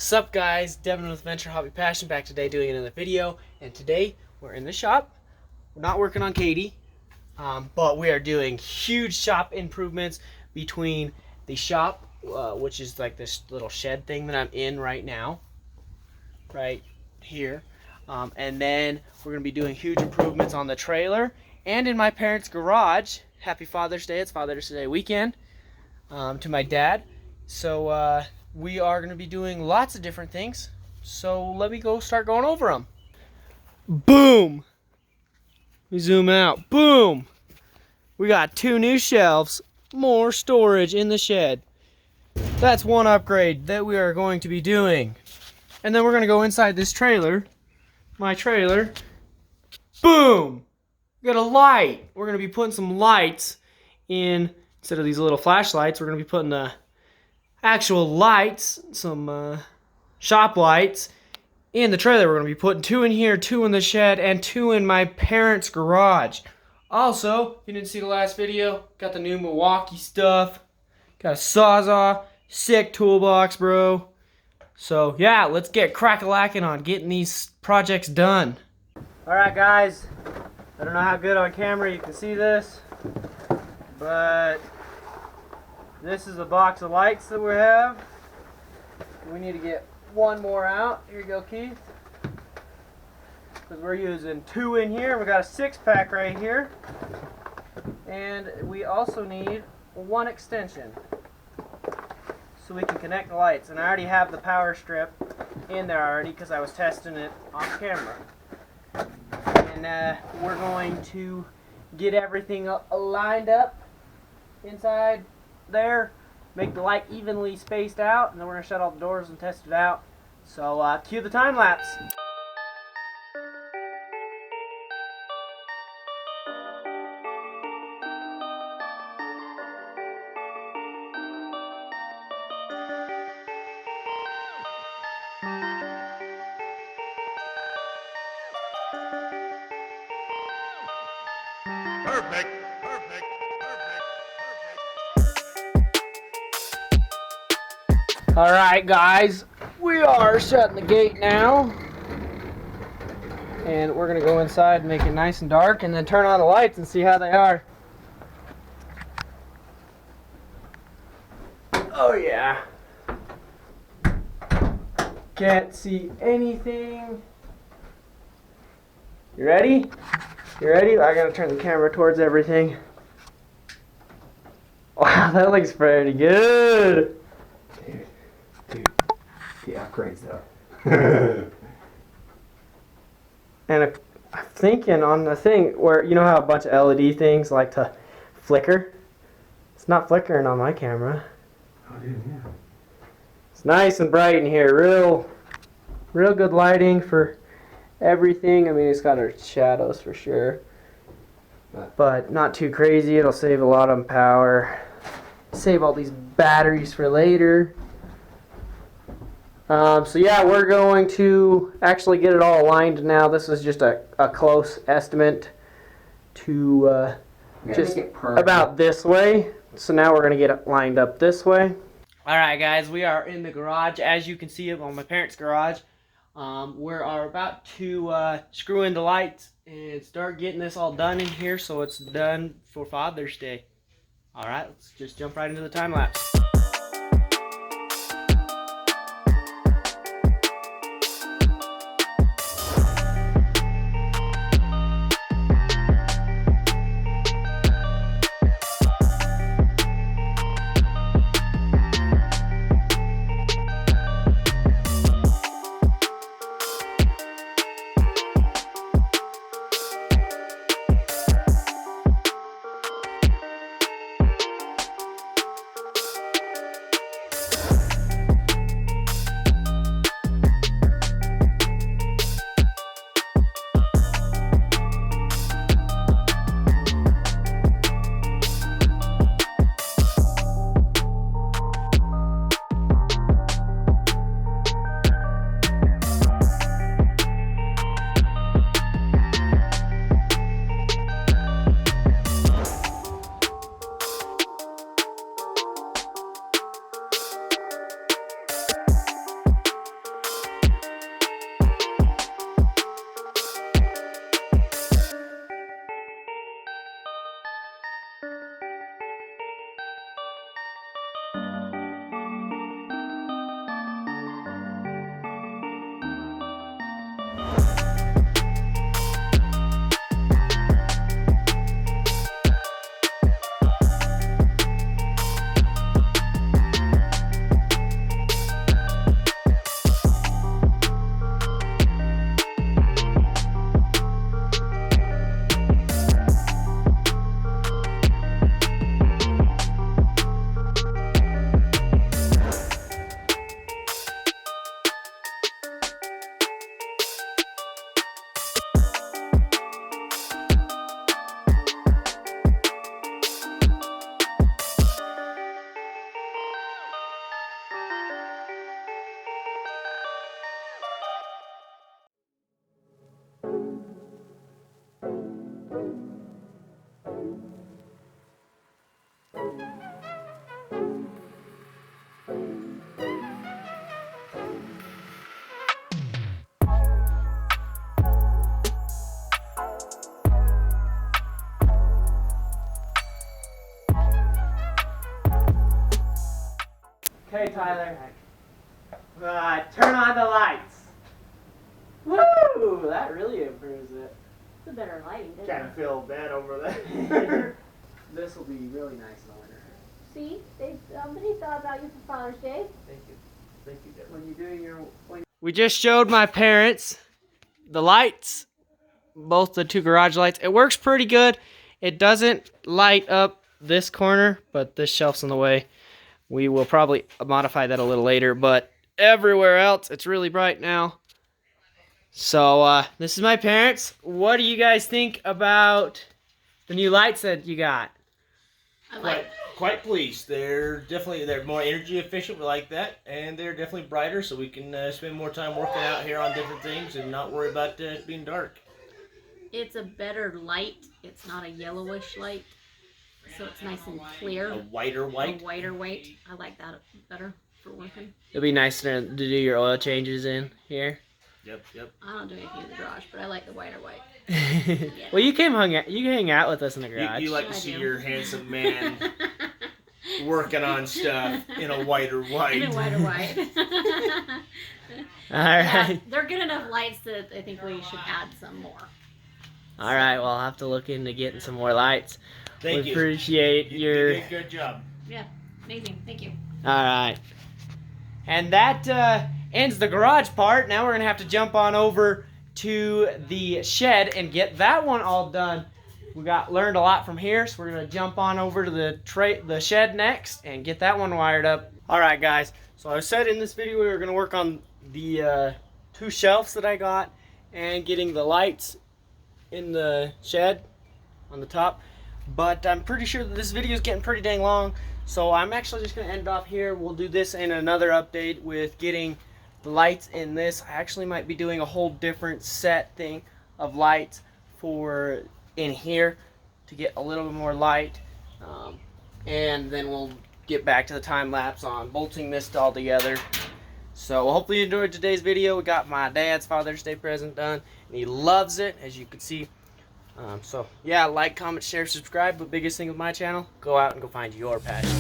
Sup guys, Devin with Venture Hobby Passion back today doing another video, and today we're in the shop. We're not working on Katie, but we are doing huge shop improvements between the shop, which is like this little shed thing that I'm in right now, right here, and then we're going to be doing huge improvements on the trailer and in my parents' garage. Happy Father's Day, it's Father's Day weekend, to my dad. So we are going to be doing lots of different things. So let me start going over them. Boom! We zoom out. Boom! We got 2 new shelves, more storage in the shed. That's one upgrade that we are going to be doing. And then we're going to go inside this trailer, my trailer. Boom! We got a light. We're going to be putting some lights in, instead of these little flashlights, we're going to be putting the actual lights, some shop lights in the trailer. We're going to be putting 2 in here, 2 in the shed, and 2 in my parents' garage. Also, if you didn't see the last video, got the new Milwaukee stuff. Got a Sawzall, sick toolbox, bro. So yeah, let's get crack-a-lacking on getting these projects done. Alright guys, I don't know how good on camera you can see this, but this is a box of lights that we have. We need to get 1 more out. Here you go, Keith. Because we're using 2 in here. We got a 6-pack right here. And we also need 1 extension so we can connect the lights. And I already have the power strip in there already because I was testing it on camera. And we're going to get everything lined up inside there, make the light evenly spaced out, and then we're going to shut all the doors and test it out. So cue the time lapse. Perfect. Alright guys, we are shutting the gate now. And we're going to go inside and make it nice and dark and then turn on the lights and see how they are. Oh yeah. Can't see anything. You ready? You ready? I gotta turn the camera towards everything. Wow, that looks pretty good. Dude, the upgrades though. And I'm thinking on the thing where, you know how a bunch of LED things like to flicker? It's not flickering on my camera. Oh dude, yeah. It's nice and bright in here. Real good lighting for everything. I mean, it's got our shadows for sure, but not too crazy. It'll save a lot on power. Save all these batteries for later. So yeah, we're going to actually get it all aligned now. This is just a close estimate to just about this way. So now we're going to get it lined up this way. Alright guys, we are in the garage. As you can see, on my parents' garage. We are about to screw in the lights and start getting this all done in here so it's done for Father's Day. Alright, let's just jump right into the time lapse. Okay, Tyler. Turn on the lights. Woo! That really improves it. It's a better lighting, isn't Kind it? of feel bad over there. This will be really nice in the winter. See, somebody thought about you for Father's Day. Thank you. Thank you, Deborah. When you're doing your... We just showed my parents the lights. Both the two garage lights. It works pretty good. It doesn't light up this corner, but this shelf's in the way. We will probably modify that a little later, but everywhere else, it's really bright now. So, this is my parents. What do you guys think about the new lights that you got? I like Quite pleased. They're more energy efficient. We like that, and they're definitely brighter, so we can spend more time working out here on different things and not worry about it being dark. it's a better light. It's not a yellowish light, so it's nice and clear. A whiter white. A whiter white. I like that better for working. It'll be nice to do your oil changes in here. Yep. I don't do anything in the garage, but I like the whiter white. Well, you hang out with us in the garage. You like to I see do. your handsome man working on stuff in a whiter white. In a whiter white. All right. Yeah, they're good enough lights that I think we should add some more. All right. Well, I'll have to look into getting some more lights. Thank we you. appreciate You your. did a good job. Yeah, amazing. Thank you. All right. And that ends the garage part. Now we're gonna have to jump on over to the shed and get that one all done. We learned a lot from here, so we're gonna jump on over to the shed next and get that one wired up. All right, guys. So I said in this video we were gonna work on the 2 shelves that I got and getting the lights in the shed on the top. But I'm pretty sure that this video is getting pretty dang long, so I'm actually just gonna end it off here. We'll do this in another update with getting the lights in this. I actually might be doing a whole different set thing of lights for in here to get a little bit more light, and then we'll get back to the time lapse on bolting this all together. So hopefully you enjoyed today's video. We got my dad's Father's Day present done, and he loves it, as you can see. So yeah, like, comment, share, subscribe. But biggest thing with my channel, go out and go find your passion.